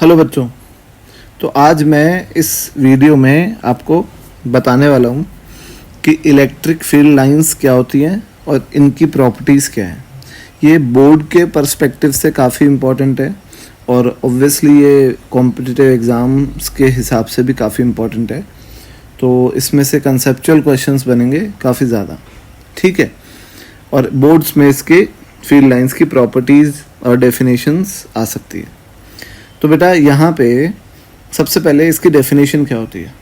Hello बच्चों। तो आज मैं इस वीडियो में आपको बताने वाला हूँ कि इलेक्ट्रिक फील्ड लाइंस क्या होती हैं और इनकी प्रॉपर्टीज़ क्या हैं। ये बोर्ड के पर्सपेक्टिव से काफ़ी इम्पोर्टेंट है और ऑब्वियसली ये कॉम्पिटिटिव एग्ज़ाम्स के हिसाब से भी काफ़ी इम्पोर्टेंट है। तो इसमें से कंसेप्चुअल क्वेश्चंस बनेंगे काफ़ी ज़्यादा, ठीक है। और बोर्ड्स में इसके फील्ड लाइंस की प्रॉपर्टीज़ और डेफिनेशंस आ सकती है। तो बेटा यहाँ पे सबसे पहले इसकी डेफिनेशन क्या होती है।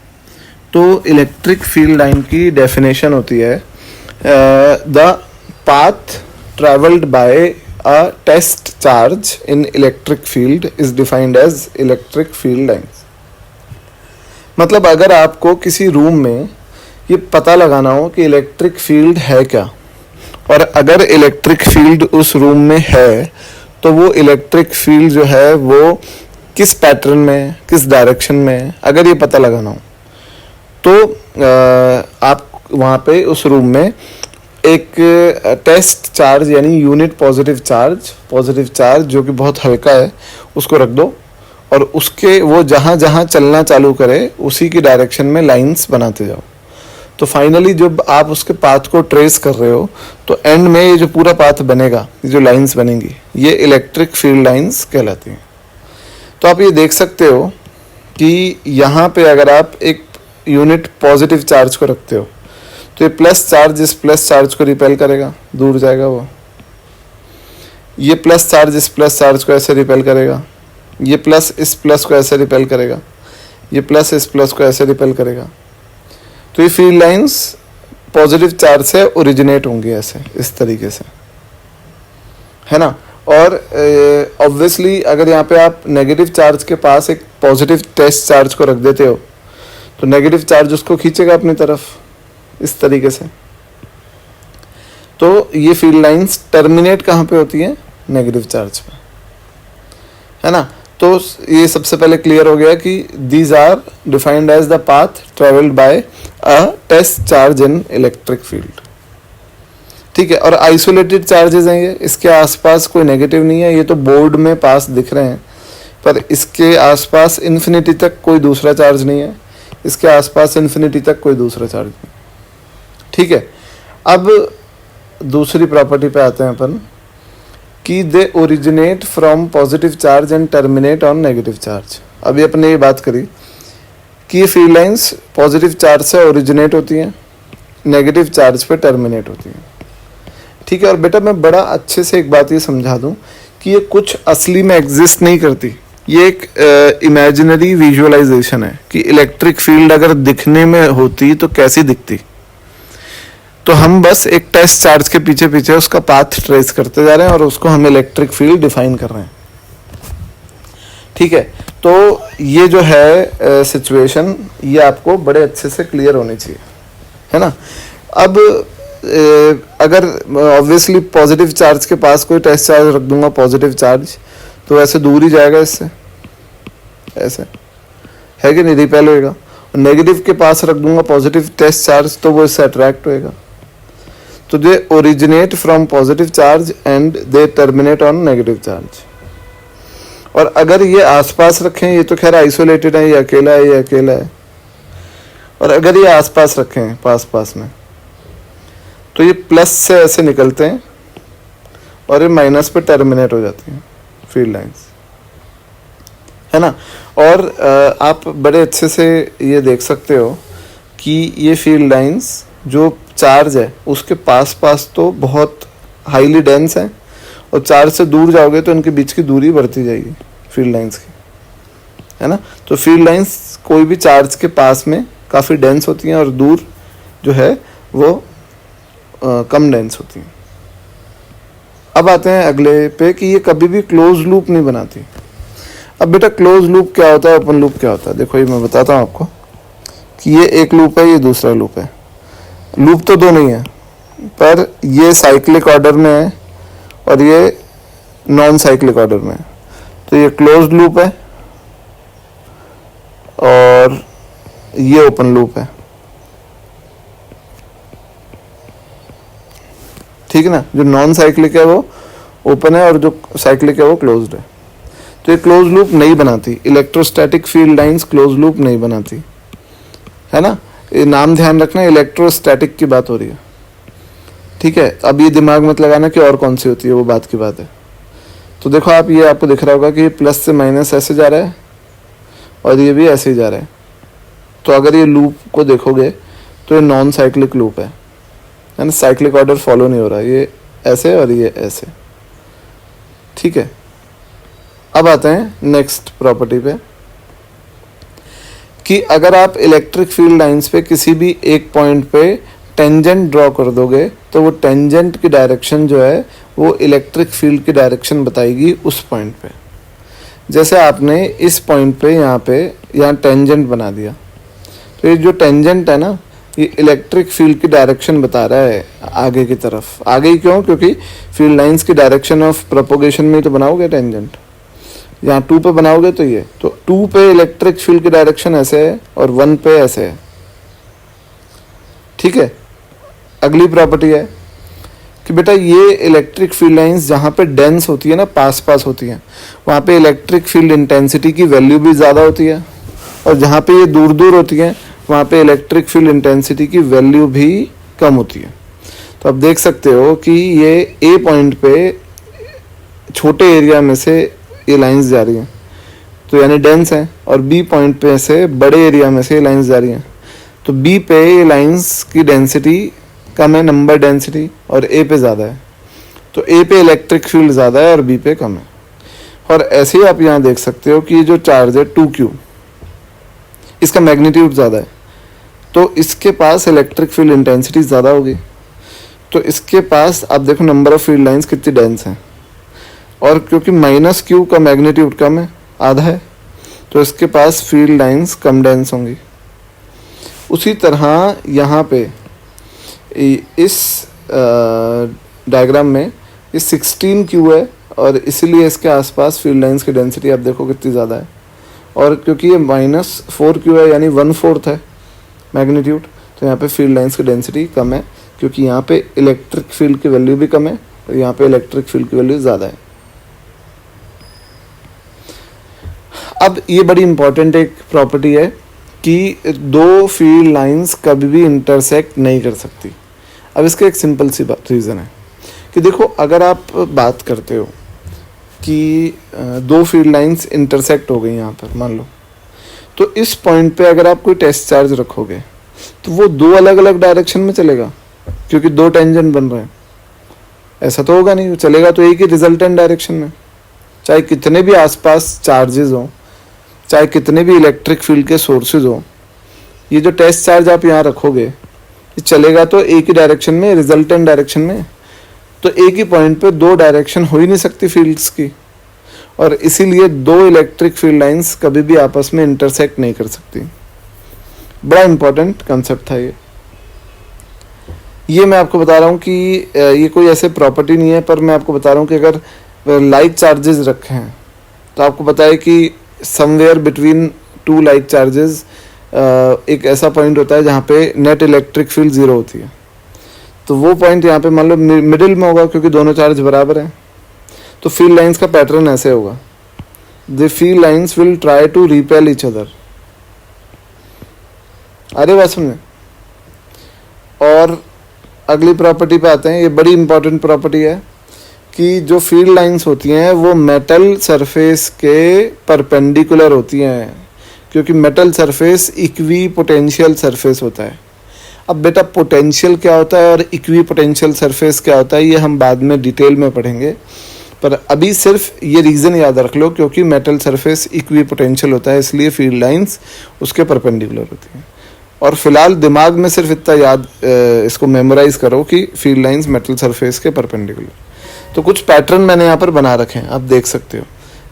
तो इलेक्ट्रिक फील्ड लाइन की डेफिनेशन होती है the path travelled by a test charge in electric field is defined as electric field lines. मतलब अगर आपको किसी रूम में ये पता लगाना हो कि इलेक्ट्रिक फील्ड है क्या, और अगर इलेक्ट्रिक फील्ड उस रूम में है तो वो इलेक्ट्रिक फील्ड जो है वो किस पैटर्न में, किस डायरेक्शन में, अगर ये पता लगाना हो तो आप वहाँ पे उस रूम में एक टेस्ट चार्ज यानी यूनिट पॉजिटिव चार्ज जो कि बहुत हल्का है उसको रख दो, और उसके वो जहाँ जहाँ चलना चालू करे उसी की डायरेक्शन में लाइंस बनाते जाओ। तो फाइनली जब आप उसके पाथ को ट्रेस कर रहे हो तो एंड में ये जो पूरा पाथ बनेगा, ये जो लाइंस बनेंगी, ये इलेक्ट्रिक फील्ड लाइंस कहलाती हैं। तो आप ये देख सकते हो कि यहाँ पे अगर आप एक यूनिट पॉजिटिव चार्ज को रखते हो तो ये प्लस चार्ज इस प्लस चार्ज को रिपेल करेगा, दूर जाएगा वो। ये प्लस चार्ज इस प्लस चार्ज को ऐसे रिपेल करेगा, ये प्लस इस प्लस को ऐसे रिपेल करेगा, ये प्लस इस प्लस को ऐसे रिपेल करेगा। तो ये फील्ड लाइंस पॉजिटिव चार्ज से ओरिजिनेट होंगी ऐसे, इस तरीके से, है ना। और ऑब्वियसली अगर यहाँ पे आप नेगेटिव चार्ज के पास एक पॉजिटिव टेस्ट चार्ज को रख देते हो तो नेगेटिव चार्ज उसको खींचेगा अपनी तरफ, इस तरीके से। तो ये फील्ड लाइंस टर्मिनेट कहाँ पे होती है? नेगेटिव चार्ज पे, है ना। तो ये सबसे पहले क्लियर हो गया कि these are defined as the path travelled by a test charge in electric field, ठीक है। और आइसोलेटेड चार्जेस हैं ये, इसके आसपास कोई नेगेटिव नहीं है। ये तो बोर्ड में पास दिख रहे हैं पर इसके आसपास इन्फिनिटी तक कोई दूसरा चार्ज नहीं है, इसके आसपास इन्फिनिटी तक कोई दूसरा चार्ज नहीं, ठीक है। अब दूसरी प्रॉपर्टी पे आते हैं अपन कि they originate from positive charge and terminate on negative charge. अभी अपने ये बात करी कि ये फील्ड लाइंस पॉजिटिव चार्ज से ओरिजिनेट होती हैं, नेगेटिव चार्ज पे टर्मिनेट होती हैं, ठीक है। और बेटा मैं बड़ा अच्छे से एक बात ये समझा दूं कि ये कुछ असली में एग्जिस्ट नहीं करती, ये एक इमेजिनरी विजुअलाइजेशन है कि इलेक्ट्रिक फील्ड अगर दिखने में होती तो कैसी दिखती। तो हम बस एक टेस्ट चार्ज के पीछे पीछे उसका पाथ ट्रेस करते जा रहे हैं और उसको हम इलेक्ट्रिक फील्ड डिफाइन कर रहे हैं, ठीक है। तो ये जो है सिचुएशन, ये आपको बड़े अच्छे से क्लियर होनी चाहिए, है ना। अब अगर ऑब्वियसली पॉजिटिव चार्ज के पास कोई टेस्ट चार्ज रख दूंगा पॉजिटिव चार्ज, तो ऐसे दूर ही जाएगा इससे, ऐसे है कि नहीं, रिपेल होएगा। और नेगेटिव के पास रख दूंगा पॉजिटिव टेस्ट चार्ज तो वो इससे अट्रैक्ट होएगा। तो they originate from positive charge and they terminate on negative charge. और अगर ये आसपास रखें, ये तो खैर आइसोलेटेड है, ये अकेला है, ये अकेला है, और अगर ये आसपास रखें पास में तो ये प्लस से ऐसे निकलते हैं और ये माइनस पे टर्मिनेट हो जाती हैं फील्ड लाइंस, है ना। और आप बड़े अच्छे से ये देख सकते हो कि ये फील्ड लाइंस जो चार्ज है उसके पास तो बहुत हाईली डेंस है, और चार्ज से दूर जाओगे तो इनके बीच की दूरी बढ़ती जाएगी फील्ड लाइंस की, है ना। तो फील्ड लाइंस कोई भी चार्ज के पास में काफ़ी डेंस होती हैं और दूर जो है वो कम डेंस होती हैं। अब आते हैं अगले पे कि ये कभी भी क्लोज लूप नहीं बनाती। अब बेटा क्लोज लूप क्या होता है, ओपन लूप क्या होता है, देखो ये मैं बताता हूँ आपको कि ये एक लूप है, ये दूसरा लूप है। लूप तो दो नहीं है, पर ये साइक्लिक ऑर्डर में है और ये नॉन साइक्लिक ऑर्डर में है। तो ये क्लोज लूप है और ये ओपन लूप है, ठीक है ना। जो नॉन साइक्लिक है वो ओपन है और जो साइक्लिक है वो क्लोज्ड है। तो ये क्लोज लूप नहीं बनाती, electrostatic field lines close loop नहीं बनाती, है ना। ये नाम ध्यान रखना, इलेक्ट्रोस्टैटिक की बात हो रही है, ठीक है। अब ये दिमाग मत लगाना कि और कौन सी होती है, वो बात की बात है। तो देखो आप, ये आपको दिख रहा होगा कि प्लस से माइनस ऐसे जा रहा है और ये भी ऐसे ही जा रहा है। तो अगर ये लूप को देखोगे तो ये नॉन साइक्लिक लूप है ना, साइक्लिक ऑर्डर फॉलो नहीं हो रहा, ये ऐसे और ये ऐसे, ठीक है। अब आते हैं नेक्स्ट प्रॉपर्टी पे कि अगर आप इलेक्ट्रिक फील्ड लाइंस पे किसी भी एक पॉइंट पे टेंजेंट ड्रॉ कर दोगे तो वो टेंजेंट की डायरेक्शन जो है वो इलेक्ट्रिक फील्ड की डायरेक्शन बताएगी उस पॉइंट पे। जैसे आपने इस पॉइंट पे यहाँ टेंजेंट बना दिया, तो ये जो टेंजेंट है ना, ये इलेक्ट्रिक फील्ड की डायरेक्शन बता रहा है आगे की तरफ। आगे ही क्यों? क्योंकि फील्ड लाइंस की डायरेक्शन ऑफ प्रोपोगेशन में ही तो बनाओगे टेंजेंट। यहाँ 2 पे बनाओगे तो ये, तो 2 पे इलेक्ट्रिक फील्ड की डायरेक्शन ऐसे है और 1 पे ऐसे है, ठीक है। अगली प्रॉपर्टी है कि बेटा ये इलेक्ट्रिक फील्ड लाइंस जहाँ पे डेंस होती है ना, पास पास होती हैं, वहाँ पे इलेक्ट्रिक फील्ड इंटेंसिटी की वैल्यू भी ज़्यादा होती है, और जहाँ पे ये दूर दूर होती हैं वहाँ पे इलेक्ट्रिक फील्ड इंटेंसिटी की वैल्यू भी कम होती है। तो आप देख सकते हो कि ये ए पॉइंट पे छोटे एरिया में से ये लाइंस जा रही हैं, तो यानी डेंस है, और बी पॉइंट पे से बड़े एरिया में से ये लाइंस जा रही हैं, तो बी पे ये लाइंस की डेंसिटी कम है, नंबर डेंसिटी, और ए पे ज़्यादा है, तो ए पे इलेक्ट्रिक फील्ड ज़्यादा है और बी पे कम है। और ऐसे ही आप यहाँ देख सकते हो कि ये जो चार्ज है 2q, इसका मैग्नीट्यूड ज़्यादा है, तो इसके पास इलेक्ट्रिक फील्ड इंटेंसिटी ज़्यादा होगी। तो इसके पास आप देखो नंबर ऑफ फील्ड लाइंस कितनी डेंस हैं, और क्योंकि -q का मैग्नीट्यूड कम है, आधा है, तो इसके पास फील्ड लाइंस कम डेंस होंगी। उसी तरह यहाँ पे इस डायग्राम में ये 16q है, और इसीलिए इसके आसपास फील्ड लाइंस की डेंसिटी आप देखो कितनी ज़्यादा है, और क्योंकि ये -4q है यानी 1/4 है मैग्नीट्यूड, तो यहाँ पे फील्ड लाइंस की डेंसिटी कम है, क्योंकि यहाँ पे इलेक्ट्रिक फील्ड की वैल्यू भी कम है और यहाँ पे इलेक्ट्रिक फील्ड की वैल्यू ज़्यादा है। अब ये बड़ी इंपॉर्टेंट एक प्रॉपर्टी है कि दो फील्ड लाइंस कभी भी इंटरसेक्ट नहीं कर सकती। अब इसका एक सिंपल सी रीज़न है कि देखो, अगर आप बात करते हो कि दो फील्ड लाइंस इंटरसेक्ट हो गई यहाँ पर मान लो, तो इस पॉइंट पे अगर आप कोई टेस्ट चार्ज रखोगे तो वो दो अलग अलग डायरेक्शन में चलेगा, क्योंकि दो टेंजेंट बन रहे हैं। ऐसा तो होगा नहीं, चलेगा तो एक ही रिजल्टेंट डायरेक्शन में, चाहे कितने भी आसपास चार्जेस हों, चाहे कितने भी इलेक्ट्रिक फील्ड के सोर्सेज हों, ये जो टेस्ट चार्ज आप यहाँ रखोगे ये चलेगा तो एक ही डायरेक्शन में, रिजल्टेंट डायरेक्शन में। तो एक ही पॉइंट पे दो डायरेक्शन हो ही नहीं सकती फील्ड्स की, और इसीलिए दो इलेक्ट्रिक फील्ड लाइंस कभी भी आपस में इंटरसेक्ट नहीं कर सकती। बड़ा इंपॉर्टेंट कंसेप्ट था ये मैं आपको बता रहा हूँ कि ये कोई ऐसे प्रॉपर्टी नहीं है, पर मैं आपको बता रहा हूँ कि अगर लाइक चार्जेस रखे हैं तो आपको पता है कि somewhere between two like charges एक ऐसा पॉइंट होता है जहाँ पे नेट इलेक्ट्रिक फील्ड 0 होती है। तो वो पॉइंट यहाँ पे मान लो मिडिल में होगा, क्योंकि दोनों चार्ज बराबर हैं। तो फील्ड लाइंस का पैटर्न ऐसे होगा, the field lines will try to repel each other. अरे बात समझे। और अगली प्रॉपर्टी पे आते हैं, ये बड़ी इंपॉर्टेंट प्रॉपर्टी है कि जो फील्ड लाइंस होती हैं वो मेटल सरफेस के परपेंडिकुलर होती हैं, क्योंकि metal surface equi potential surface होता है। अब बेटा पोटेंशियल क्या होता है और इक्वी पोटेंशियल सरफेस क्या होता है ये हम बाद में डिटेल में पढ़ेंगे, पर अभी सिर्फ ये रीज़न याद रख लो, क्योंकि मेटल सरफेस इक्वी पोटेंशियल होता है इसलिए फील्ड लाइंस उसके परपेंडिकुलर होती हैं। और फिलहाल दिमाग में सिर्फ इतना याद इसको मेमोराइज करो कि फील्ड लाइंस मेटल सरफेस के परपेंडिकुलर। तो कुछ पैटर्न मैंने यहाँ पर बना रखे हैं, आप देख सकते हो।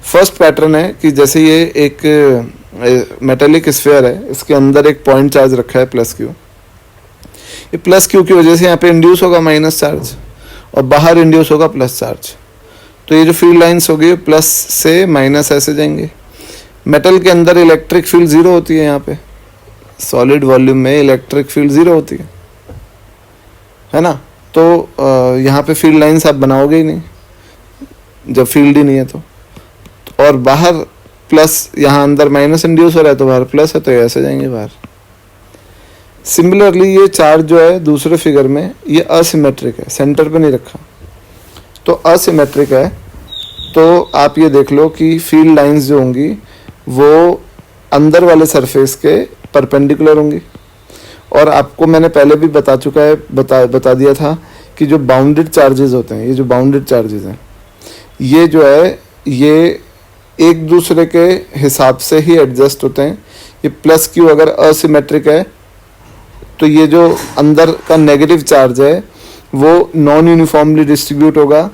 फर्स्ट पैटर्न है कि जैसे ये एक मेटेलिक स्फीयर है, इसके अंदर एक पॉइंट चार्ज रखा है +q। ये +q की वजह से यहाँ पे इंड्यूस होगा माइनस चार्ज और बाहर इंड्यूस होगा प्लस चार्ज। तो ये जो फील्ड लाइंस होगी प्लस से माइनस ऐसे जाएंगे। मेटल के अंदर इलेक्ट्रिक फील्ड 0 होती है, यहाँ पे सॉलिड वॉल्यूम में इलेक्ट्रिक फील्ड 0 होती है ना। तो यहाँ पे फील्ड लाइंस आप बनाओगे ही नहीं जब फील्ड ही नहीं है। तो और बाहर प्लस, यहाँ अंदर माइनस इंड्यूस हो रहा है तो बाहर प्लस है, तो ये ऐसे जाएंगे बाहर। सिमिलरली ये चार्ज जो है दूसरे फिगर में ये असिमेट्रिक है, सेंटर पे नहीं रखा, तो असिमेट्रिक है। तो आप ये देख लो कि फील्ड लाइंस जो होंगी वो अंदर वाले सरफेस के परपेंडिकुलर होंगी। और आपको मैंने पहले भी बता चुका है, बता दिया था कि जो बाउंडेड चार्जेस होते हैं, ये जो बाउंडेड चार्जेस हैं, ये जो है ये एक दूसरे के हिसाब से ही एडजस्ट होते हैं। ये प्लस क्यू अगर असिमेट्रिक है तो ये जो अंदर का नेगेटिव चार्ज है वो नॉन यूनिफॉर्मली डिस्ट्रीब्यूट होगा,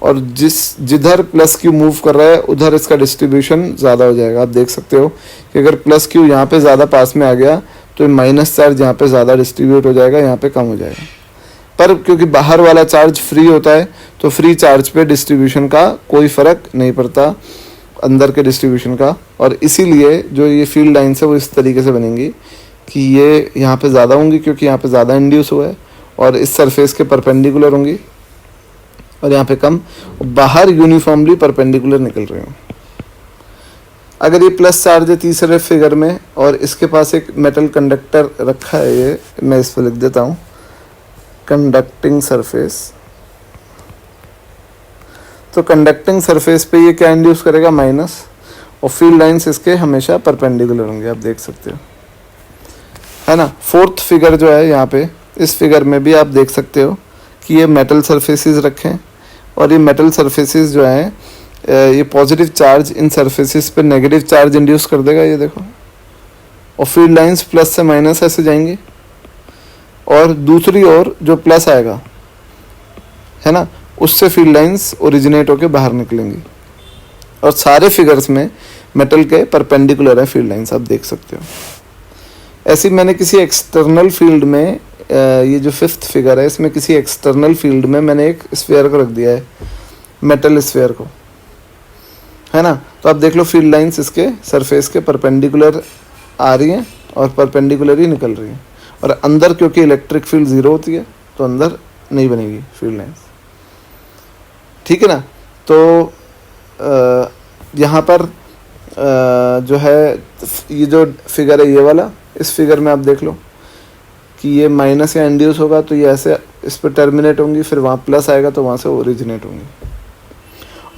और जिधर प्लस क्यू मूव कर रहा है उधर इसका डिस्ट्रीब्यूशन ज़्यादा हो जाएगा। आप देख सकते हो कि अगर प्लस क्यू यहाँ पे ज़्यादा पास में आ गया तो माइनस चार्ज यहाँ पे ज़्यादा डिस्ट्रीब्यूट हो जाएगा, यहाँ पे कम हो जाएगा। पर क्योंकि बाहर वाला चार्ज फ्री होता है तो फ्री चार्ज पे डिस्ट्रीब्यूशन का कोई फ़र्क नहीं पड़ता अंदर के डिस्ट्रीब्यूशन का, और इसीलिए जो ये फील्ड लाइन्स है वो इस तरीके से बनेंगी कि ये यहाँ पे ज़्यादा होंगी क्योंकि यहाँ पे ज़्यादा इंड्यूस हुआ है, और इस सरफेस के परपेंडिकुलर होंगी, और यहाँ पे कम, बाहर यूनिफॉर्मली परपेंडिकुलर निकल रहे हो। अगर ये प्लस चार्ज है तीसरे फिगर में और इसके पास एक मेटल कंडक्टर रखा है, ये मैं इस पर लिख देता हूँ कंडक्टिंग सरफेस, तो कंडक्टिंग सरफेस पे ये क्या इंड्यूस करेगा, माइनस, और फील्ड लाइंस इसके हमेशा परपेंडिकुलर होंगे, आप देख सकते हो, है ना। फोर्थ फिगर जो है यहाँ पे, इस फिगर में भी आप देख सकते हो कि ये मेटल सरफेसेस रखे हैं, और ये मेटल सरफेसेस जो हैं ये पॉजिटिव चार्ज इन सरफेसेस पे नेगेटिव चार्ज इंड्यूस कर देगा, ये देखो, और फील्ड लाइंस प्लस से माइनस ऐसे जाएंगी, और दूसरी ओर जो प्लस आएगा, है ना, उससे फील्ड लाइंस ओरिजिनेट होके बाहर निकलेंगी, और सारे फिगर्स में मेटल के परपेंडिकुलर है फील्ड लाइंस, आप देख सकते हो। ऐसी मैंने किसी एक्सटर्नल फील्ड में, ये जो फिफ्थ फिगर है इसमें किसी एक्सटर्नल फील्ड में मैंने एक स्फीयर को रख दिया है, मेटल स्फीयर को, है ना। तो आप देख लो फील्ड लाइंस इसके सरफेस के परपेंडिकुलर आ रही हैं और परपेंडिकुलर ही निकल रही हैं, और अंदर क्योंकि इलेक्ट्रिक फील्ड ज़ीरो होती है तो अंदर नहीं बनेगी फील्ड लाइंस, ठीक है ना। तो यहाँ पर जो है ये जो फिगर है ये वाला, इस फिगर में आप देख लो कि ये माइनस या इंड्यूस होगा तो ये ऐसे इस पर टर्मिनेट होंगी, फिर वहाँ प्लस आएगा तो वहाँ से ओरिजिनेट होंगी।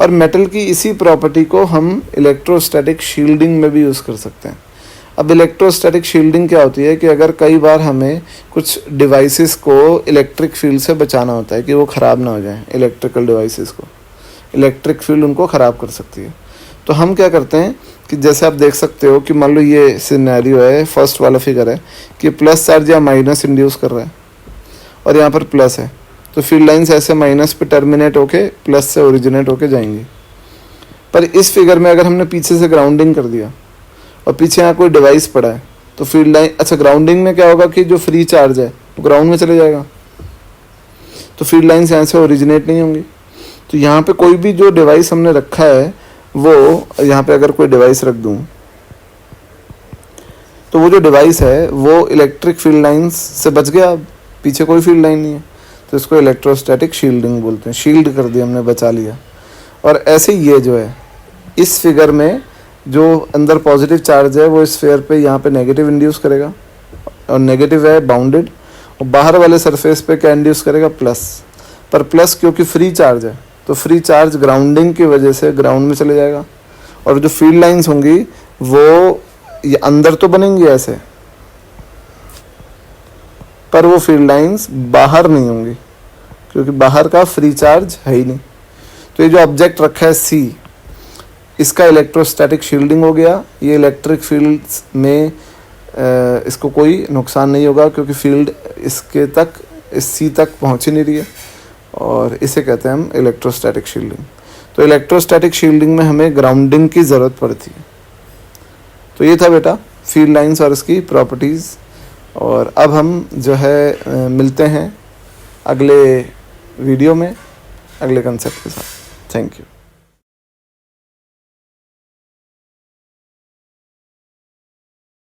और मेटल की इसी प्रॉपर्टी को हम इलेक्ट्रोस्टैटिक शील्डिंग में भी यूज़ कर सकते हैं। अब इलेक्ट्रोस्टैटिक शील्डिंग क्या होती है कि अगर कई बार हमें कुछ डिवाइसेस को इलेक्ट्रिक फील्ड से बचाना होता है कि वो ख़राब ना हो जाए, इलेक्ट्रिकल डिवाइसेस को इलेक्ट्रिक फील्ड उनको ख़राब कर सकती है, तो हम क्या करते हैं कि जैसे आप देख सकते हो कि मान लो ये सिनेरियो है, फर्स्ट वाला फिगर है कि प्लस चार्ज या माइनस इंड्यूस कर रहा है और यहाँ पर प्लस है, तो फील्ड लाइंस ऐसे माइनस पे टर्मिनेट होके प्लस से ओरिजिनेट होके जाएंगी। पर इस फिगर में अगर हमने पीछे से ग्राउंडिंग कर दिया और पीछे यहाँ कोई डिवाइस पड़ा है तो फील्ड लाइन, अच्छा ग्राउंडिंग में क्या होगा कि जो फ्री चार्ज है वो ग्राउंड में चले जाएगा, तो फील्ड लाइंस यहाँ से ओरिजिनेट नहीं होंगी। तो यहाँ पे कोई भी जो डिवाइस हमने रखा है वो, यहाँ पे अगर कोई डिवाइस रख दूँ तो वो जो डिवाइस है वो इलेक्ट्रिक फील्ड लाइंस से बच गया, पीछे कोई फील्ड लाइन नहीं है, तो इसको इलेक्ट्रोस्टैटिक शील्डिंग बोलते हैं, शील्ड कर दिया हमने, बचा लिया। और ऐसे ही ये जो है इस फिगर में जो अंदर पॉजिटिव चार्ज है वो इस स्फीयर पे यहाँ पे नेगेटिव इंड्यूस करेगा, और नेगेटिव है बाउंडेड, और बाहर वाले सरफेस पे क्या इंड्यूस करेगा, प्लस। पर प्लस क्योंकि फ्री चार्ज है तो फ्री चार्ज ग्राउंडिंग की वजह से ग्राउंड में चले जाएगा, और जो फील्ड लाइंस होंगी वो ये अंदर तो बनेंगी ऐसे, पर वो फील्ड लाइंस बाहर नहीं होंगी क्योंकि बाहर का फ्री चार्ज है ही नहीं। तो ये जो ऑब्जेक्ट रखा है सी, इसका इलेक्ट्रोस्टैटिक शील्डिंग हो गया, ये इलेक्ट्रिक फील्ड्स में इसको कोई नुकसान नहीं होगा क्योंकि फील्ड इसके तक, इस सी तक पहुंच ही नहीं रही है, और इसे कहते हैं हम इलेक्ट्रोस्टैटिक शील्डिंग। तो इलेक्ट्रोस्टैटिक शील्डिंग में हमें ग्राउंडिंग की ज़रूरत पड़ती है। तो ये था बेटा फील्ड लाइंस और इसकी प्रॉपर्टीज़, और अब हम जो है मिलते हैं अगले वीडियो में अगले कंसेप्ट के साथ। Thank you.